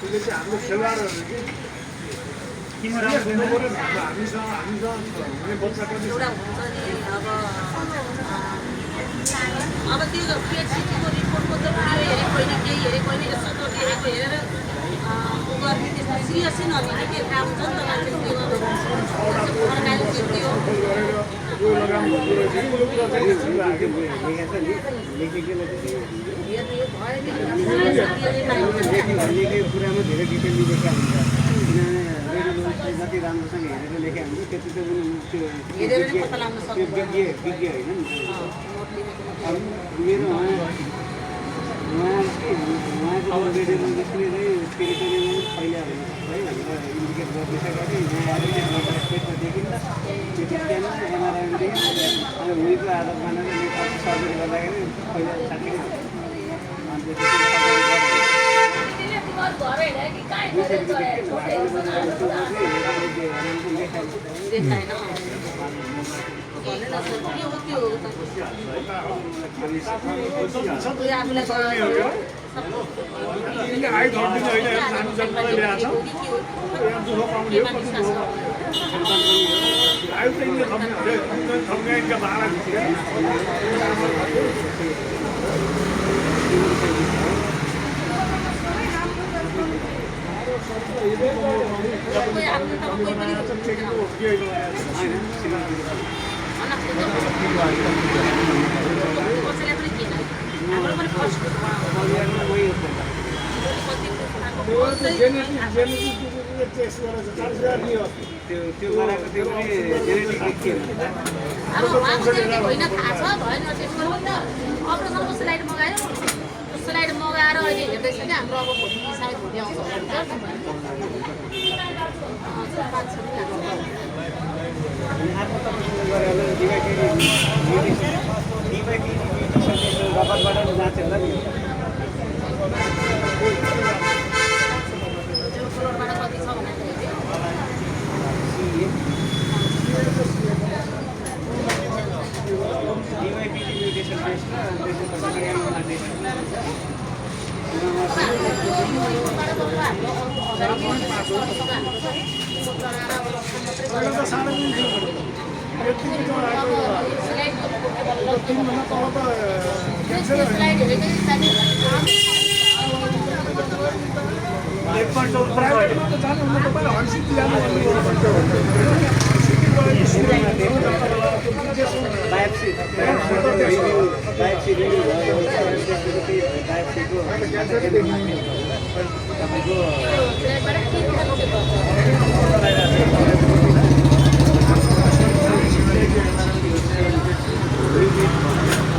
अब त्यो पेटसिटीको रिपोर्टको त भिडियो हेरेको होइन केही हेरेको होइन यस्तो त हेरेको हेरेर गर्ने त्यसमा सिरियसै नलिने के थाहा हुन्छ नि त मान्छे के गर्नु फर्कायो त्यो कुरामा धेरै डिटेल लेखेका हुन्छ किनभने जति राम्रोसँग हेरेर लेखेका हुन्छ त्यति त त्यो विज्ञ होइन नि मेरो उहाँको रेडियोले चाहिँ टेरिटोरीमा पहिला है भनेर इन्डिकेट गर्दैछ कि यहाँ एडभोकेट स्टेटमा देखिन्छ त्यो त्यहाँ एमआरआईमा देखिन्छ अनि उनीको आधार मानेर सर्जरी गर्दाखेरि पहिला साठी त्यो गराएको त्यो पनि जेनेटिक के हुन्छ अब उहाँको जेनेटिक होइन थाहा छ भएन टेस्ट गर्नु त अपरेसनको स्लाइड मगायो स्लाइड मगाएर अहिले हेर्दैछ कि हाम्रो अब भोलि सायद भोलि आउँछ रबरबाट जाँच होला नि फ्लोरबाट कति छ भनेर तपाईँको